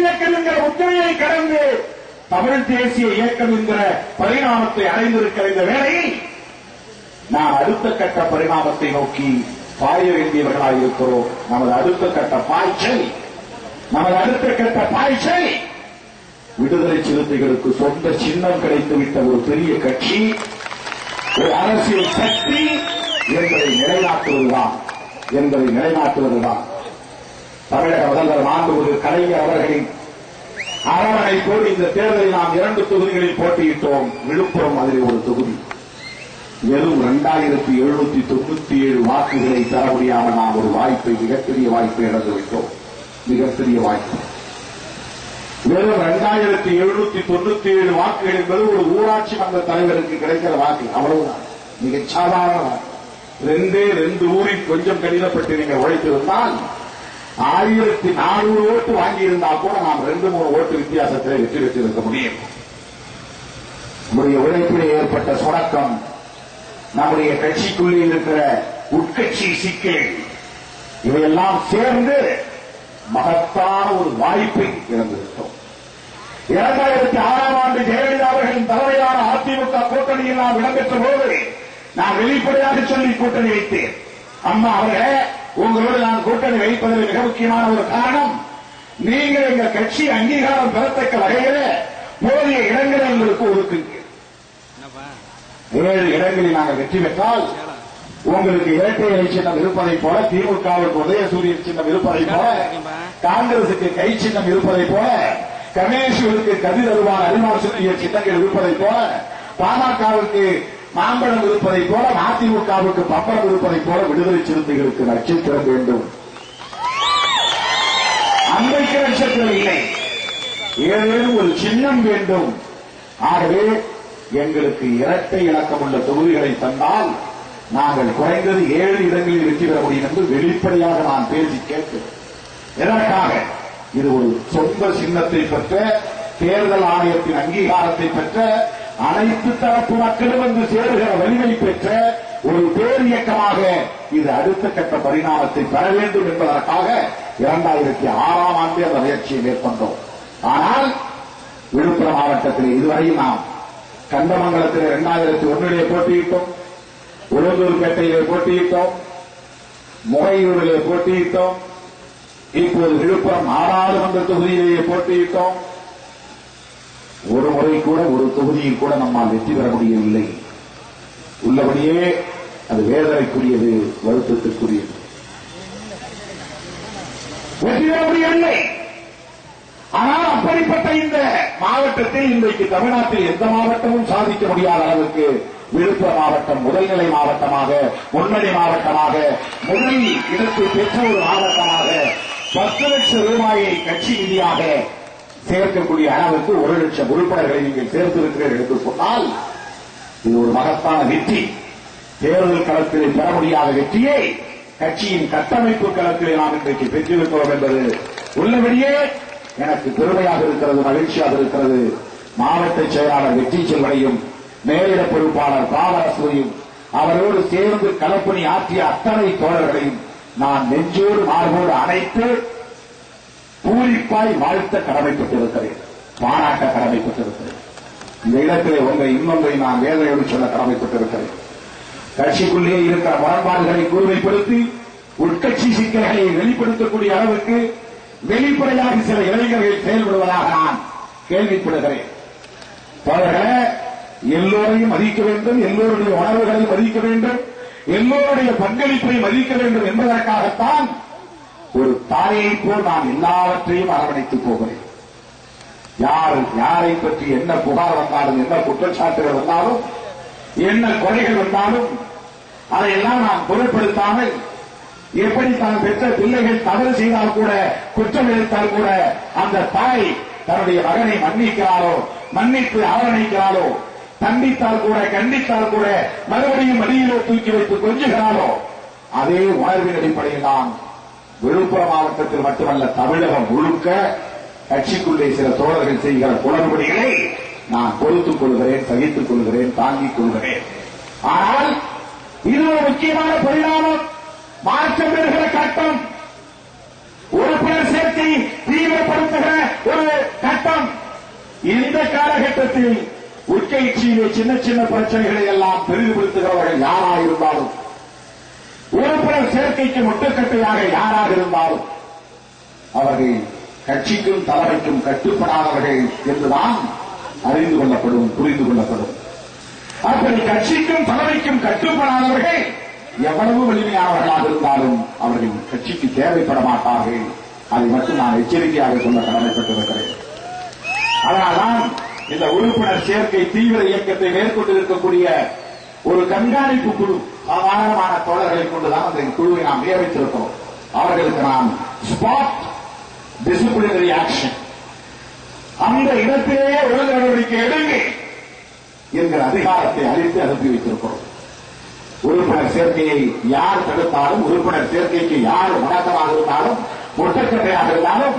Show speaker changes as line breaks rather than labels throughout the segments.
மக்கள் இயக்கம் என்கிற முத்திரையை கடந்து தமிழ் தேசிய இயக்கம் என்கிற பரிணாமத்தை அடைந்திருக்கிற இந்த வேளையில் நாம் அடுத்த கட்ட பரிணாமத்தை நோக்கி பாய வேண்டியவர்களாக இருக்கிறோம். நமது அடுத்த கட்ட பாய்ச்சல் விடுதலை சிறுத்தைகளுக்கு சொந்த சின்னம் கிடைத்துவிட்ட ஒரு பெரிய கட்சி, ஒரு அரசியல் சக்தி என்பதை நிலைநாட்டுவதுதான். தமிழக முதல்வர் மாண்புமிகு கலைஞர் அவர்களின் அரவணைப்போடு இந்த தேர்தலில் நாம் 2 தொகுதிகளில் போட்டியிட்டோம். விழுப்புரம் அதில் ஒரு தொகுதி. வெறும் 2797 வாக்குகளை தர முடியாமல் நாம் ஒரு மிகப்பெரிய வாய்ப்பை இழந்துவிட்டோம். மிகப்பெரிய வாய்ப்பு. வெறும் 2797 வாக்குகள் என்பது ஒரு ஊராட்சி மன்ற தலைவருக்கு கிடைக்கிற வாக்கு, அவ்வளவுதான். மிகச் சாதாரண வாக்கு. 2 ஊரில் கொஞ்சம் கடிதப்பட்டு நீங்கள் உழைத்திருந்தால் 1400 ஓட்டு வாங்கியிருந்தால் கூட நாம் 2-3 ஓட்டு வித்தியாசத்தை வெற்றி பெற்றிருக்க முடியும். நம்முடைய உழைப்பிலே ஏற்பட்ட சுணக்கம், நம்முடைய கட்சிக்குள்ளே இருக்கிற உட்கட்சி சிக்கல், இவையெல்லாம் சேர்ந்து மகத்தான ஒரு வாய்ப்பை இழந்திருக்கிறோம். 2006ஆம் ஆண்டு ஜெயலலிதா அவர்களின் தலைமையிலான அதிமுக கூட்டணியில் நாம் இடம்பெற்ற போது நான் வெளிப்படையாக சொல்லி கூட்டணி வைத்தேன். அம்மா அவர்களே, உங்களோடு நான் கூட்டணி வைப்பதில் மிக முக்கியமான ஒரு காரணம், நீங்கள் எங்கள் கட்சி அங்கீகாரம் பெறத்தக்க வகையில் போதிய இடங்களை எங்களுக்கு ஒதுக்குங்க. 7 இடங்களில் நாங்கள் வெற்றி பெற்றால் உங்களுக்கு இரட்டை இலை சின்னம் இருப்பதை போல, திமுகவுக்கு உதயசூரியன் சின்னம் இருப்பதை போல, காங்கிரசுக்கு கை சின்னம் இருப்பதை போல, கணேசுக்கு கதிர் அருவான அறிவாள் சுற்றிய சின்னங்கள் இருப்பதை போல, பாமகவுக்கு மாம்பழம் இருப்பதை போல, அதிமுகவுக்கு பம்பரம் இருப்பதை போல விடுதலை சிறுத்தைகளுக்கு நட்சத்திரம் வேண்டும். அன்றைக்கு நட்சத்திரம் இல்லை, ஏதேனும் ஒரு சின்னம் வேண்டும். ஆகவே எங்களுக்கு இரட்டை இலக்கமுள்ள தொகுதிகளை தந்தால் நாங்கள் குறைந்தது 7 இடங்களில் வெற்றி பெற முடியும் என்று வெளிப்படையாக நான் பேசி கேட்கிறேன். எதற்காக? இது ஒரு சொந்த சின்னத்தை பெற்ற, தேர்தல் ஆணையத்தின் அங்கீகாரத்தை பெற்ற, அனைத்து தரப்பு மக்களும் வந்து சேருகிற வலிமை பெற்ற ஒரு பேர் இயக்கமாக இது அடுத்த கட்ட பரிணாமத்தை பெற வேண்டும் என்பதற்காக 2006ஆம் ஆண்டு அந்த முயற்சியை மேற்கொண்டோம். ஆனால் விழுப்புரம் மாவட்டத்தில் இதுவரையும் நாம் கண்டமங்கலத்தில் 2001 போட்டியிட்டோம், உளுந்தூர்பேட்டையிலே போட்டியிட்டோம், முகையூரிலே போட்டியிட்டோம், இப்போது விழுப்புரம் நாடாளுமன்ற தொகுதியிலேயே போட்டியிட்டோம். ஒரு முறை கூட ஒரு தொகுதியில் கூட நம்மால் வெற்றி பெற முடியவில்லை. உள்ளபடியே அது வேதனைக்குரியது, வருத்தத்திற்குரியது. வெற்றி பெற முடியவில்லை. ஆனால் அப்படிப்பட்ட இந்த மாவட்டத்தில் இன்றைக்கு தமிழ்நாட்டில் எந்த மாவட்டமும் சாதிக்க முடியாத அளவுக்கு விழுப்புரம் மாவட்டம் முதல்நிலை மாவட்டமாக, முன்னணி மாவட்டமாக, முதல் இடத்தை பெற்ற ஒரு மாவட்டமாக 10 லட்சம் ரூபாயை கட்சி நிதியாக சேர்க்கக்கூடிய அளவுக்கு 1 லட்சம் உறுப்பினர்களை நீங்கள் சேர்த்திருக்கிறீர்கள் என்று சொன்னால் இது ஒரு மகத்தான வெற்றி. தேர்தல் களத்திலே பெற முடியாத வெற்றியை கட்சியின் கட்டமைப்பு களத்திலே நாம் இன்றைக்கு பெற்றிருக்கிறோம் என்பது உள்ளபடியே எனக்கு பெருமையாக இருக்கிறது, மகிழ்ச்சியாக இருக்கிறது. மாவட்ட செயலாளர் வெற்றி செல்வனையும், மேலிட பொறுப்பாளர் பாவரசூரியும், அவரோடு சேர்ந்து களப்பணி ஆற்றிய அத்தனை தோழர்களையும் நான் நெஞ்சோடு மார்போடு அணைத்து பூரிப்பாய் வாழ்த்த கடமைப்பட்டிருக்கிறேன், பாராட்ட கடமைப்பட்டிருக்கிறேன். இந்த இடத்திலே இன்னொன்றை நான் வேதனையோடு சொல்ல கடமைப்பட்டிருக்கிறேன். கட்சிக்குள்ளே இருக்கிற முரண்பாடுகளை கூர்மைப்படுத்தி உட்கட்சி சிக்கல்களை வெளிப்படுத்தக்கூடிய அளவுக்கு வெளிப்படையாக சில இளைஞர்கள் செயல்படுவதாக நான் கேள்விப்படுகிறேன். தோழர்களே, எல்லோரையும் மதிக்க வேண்டும், எல்லோருடைய உணர்வுகளை மதிக்க வேண்டும், எல்லோருடைய பங்களிப்பை மதிக்க வேண்டும் என்பதற்காகத்தான் ஒரு தாயை போல் நான் எல்லாவற்றையும் அரவணைத்து போகிறேன். யாரை பற்றி என்ன புகார் வந்தாலும், என்ன குற்றச்சாட்டுகள் வந்தாலும், என்ன கொலைகள் வந்தாலும் அதையெல்லாம் நான் பொருட்படுத்தாமல், எப்படி தான் பெற்ற பிள்ளைகள் தவறு செய்தால் கூட, குற்றம் இழைத்தால் கூட அந்த தாய் தன்னுடைய மகனை மன்னிக்கிறாளோ, மன்னித்து அரவணைக்கிறாளோ, தண்டித்தால் கூட, கண்டித்தால் கூட மறுபடியும் மடியிலோ தூக்கி வைத்து கொஞ்சுகிறாளோ, அதே உணர்வின் அடிப்படையில் நான் விழுப்புரம் மாவட்டத்தில் மட்டுமல்ல தமிழகம் முழுக்க கட்சிக்குள்ளே சில தோழர்கள் செய்கிற குளறுபடிகளை நான் பொறுத்துக் கொள்கிறேன், சகித்துக் கொள்கிறேன், தாங்கிக் கொள்கிறேன். ஆனால் இது ஒரு முக்கியமான பரிணாமம், மாற்றம் பெறுகிற கட்டம், உறுப்பினர் சேர்க்கை தீவிரப்படுத்துகிற இந்த காலகட்டத்தில் உட்கட்சியிலே சின்ன சின்ன பிரச்சனைகளை எல்லாம் பெரிதுபடுத்துகிறவர்கள் யாராயிருந்தாலும், உறுப்பினர் சேர்க்கைக்கு முட்டுக்கட்டையாக யாராக இருந்தாலும் அவர்கள் கட்சிக்கும் தலைமைக்கும் கட்டுப்படாதவர்கள் என்றுதான் அறிந்து கொள்ளப்படும், புரிந்து கொள்ளப்படும். அப்படி கட்சிக்கும் தலைமைக்கும் கட்டுப்படாதவர்கள் எவ்வளவு வலிமையானவர்களாக இருந்தாலும் அவர்கள் கட்சிக்கு தேவைப்பட மாட்டார்கள். அதை மட்டும் நான் எச்சரிக்கையாக சொல்ல கடமைப்பட்டிருக்கிறேன். அதனால்தான் இந்த உறுப்பினர் சேர்க்கை தீவிர இயக்கத்தை மேற்கொண்டிருக்கக்கூடிய ஒரு கண்காணிப்பு குழு, சாதாரணமான தோழர்களை கொண்டுதான் அந்த குழுவை நாம் நியமித்திருக்கிறோம். அவர்களுக்கு நாம் ஸ்பாட் டிசிப்ளினரி ஆக்ஷன், அந்த இடத்திலே ஒழுங்கு நடவடிக்கை எடுங்க என்கிற அதிகாரத்தை அளித்து அனுப்பி வைத்திருக்கிறோம். உறுப்பினர் சேர்க்கையை யார் தடுத்தாலும், உறுப்பினர் சேர்க்கைக்கு யார் முடக்கமாக இருந்தாலும், முட்டுக்கட்டையாக இருந்தாலும்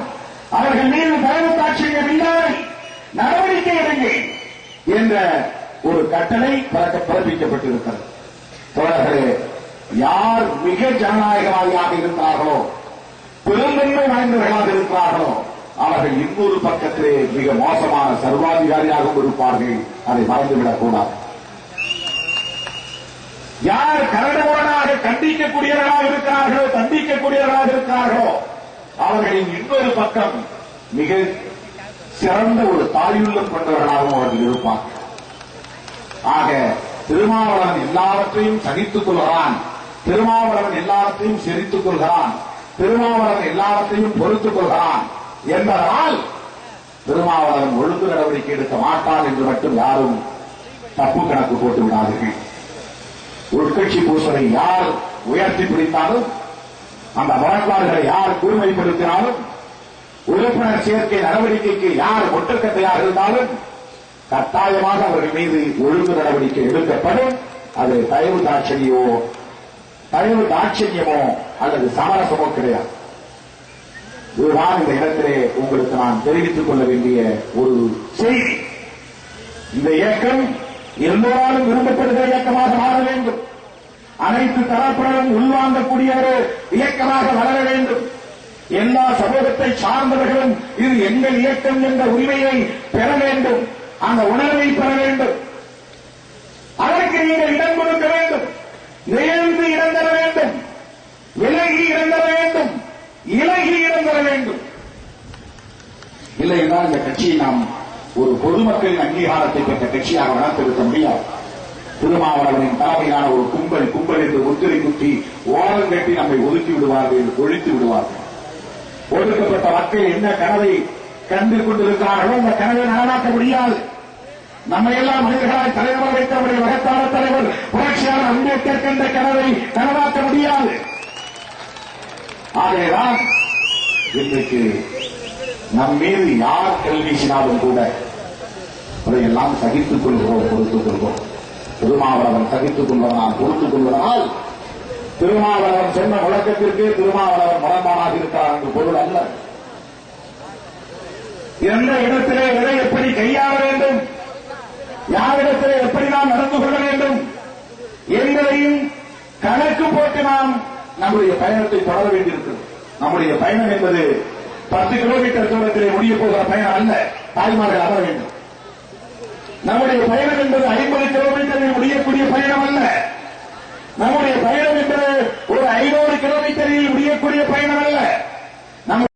அவர்கள் மீது தயவு தாட்சியம் இல்லாமல் நடவடிக்கை எடுங்க என்ற ஒரு கட்டளை பிறப்பிக்கப்பட்டிருக்கிறது. தோழர்களே, யார் மிக ஜனநாயகவாதியாக இருக்கிறார்களோ, பெருந்தன்மை வாய்ந்தவர்களாக இருக்கிறார்களோ அவர்கள் இன்னொரு பக்கத்திலே மிக மோசமான சர்வாதிகாரியாகவும் இருப்பார்கள். அதை மறந்துவிடக் கூடாது. யார் கரடுமுரடாக கண்டிக்கக்கூடியவர்களாக இருக்கிறார்களோ, தண்டிக்கக்கூடியவர்களாக இருக்கிறார்களோ அவர்களின் இன்னொரு பக்கம் மிக சிறந்த ஒரு தாயுள்ளம் கொண்டவர்களாகவும் அவர்கள் இருப்பார்கள். ஆக திருமாவளவன் எல்லாவற்றையும் சகித்துக் கொள்கிறான், திருமாவளவன் எல்லாவற்றையும் சிரித்துக் கொள்கிறான், திருமாவளவன் எல்லாவற்றையும் பொறுத்துக் கொள்கிறான் என்பதனால் திருமாவளவன் ஒழுங்கு நடவடிக்கை எடுக்க மாட்டான் என்று மட்டும் யாரும் தப்பு கணக்கு போட்டு விடாதீர்கள். உட்கட்சி பூசலை யார் உயர்த்தி பிடித்தாலும், அந்த முரண்பாடுகளை யார் கூர்மைப்படுத்தினாலும், உறுப்பினர் சேர்க்கை நடவடிக்கைக்கு யார் ஒட்டுக்கட்டையாக இருந்தாலும் கட்டாயமாக அவர்கள் மீது ஒழுங்கு நடவடிக்கை எடுக்கப்படும். அது தயவு தாட்சண்யமோ அல்லது சமரசமோ கிடையாது. இதுதான் இந்த இடத்திலே உங்களுக்கு நான் தெரிவித்துக் கொள்ள வேண்டிய ஒரு செய்தி. இந்த இயக்கம் எல்லோராலும் விரும்பப்படுகிற இயக்கமாக மாற வேண்டும். அனைத்து தரப்பினரும் உள்வாங்கக்கூடிய ஒரு இயக்கமாக வளர வேண்டும். எல்லா சமூகத்தை சார்ந்தவர்களும் இது எங்கள் இயக்கம் என்ற உரிமையை பெற வேண்டும், அந்த உணர்வை பெற வேண்டும். அதற்கு நீங்கள் இடம் கொடுக்க வேண்டும், நேர்ந்து இடம் தர வேண்டும், விலகி இடம் தர வேண்டும், இலகி இடம் தர வேண்டும். இல்லை என்றால் இந்த கட்சியை நாம் ஒரு பொதுமக்களின் அங்கீகாரத்தை பெற்ற கட்சியாக வளர்த்திருக்க முடியாது. திருமாவளவனின் தலைமையிலான ஒரு கும்பல் என்று முத்திரை குத்தி ஓரம் கட்டி நம்மை ஒதுக்கி விடுவார்கள், ஒழித்து விடுவார்கள். ஒடுக்கப்பட்ட மக்கள் என்ன கனவை கண்டு கொண்டிருக்கிறார்களோ அந்த கனவை நனவாக்க முடியாது. நம்ம எல்லாம் மனிதர்களாய் தலைவர் வைத்தவருடைய மகத்தான தலைவர் புரட்சியாளர் அம்பேத்கர் கண்ட கனவை நனவாக்க முடியாது. ஆகவேதான் இன்றைக்கு நம் மீது யார் கல் வீசினாலும் கூட அதையெல்லாம் சகித்துக் கொள்கிறோம், பொறுத்துக் கொள்கிறோம். திருமாவளவன் சகித்துக் கொள்வதனால், பொறுத்துக் கொள்வதனால் திருமாவளவன் சொன்ன முழக்கத்திற்கு திருமாவளவன் முரண்பாடாக இருக்கிறார் என்று பொருள் அல்ல. எந்த இடத்திலே எதை எப்படி கையாள வேண்டும், யாரிடத்திலே எப்படி நாம் நடந்து கொள்ள வேண்டும் என்பதையும் கணக்கு போட்டு நாம் நம்முடைய பயணத்தை தொடர வேண்டியிருக்கிறது. நம்முடைய பயணம் என்பது 10 கிலோமீட்டர் தூரத்திலே முடிய போகிற பயணம் அல்ல. தாய்மார்கள் அமர வேண்டும். நம்முடைய பயணம் என்பது 50 கிலோமீட்டரில் முடியக்கூடிய பயணம் அல்ல. நம்முடைய பயணம்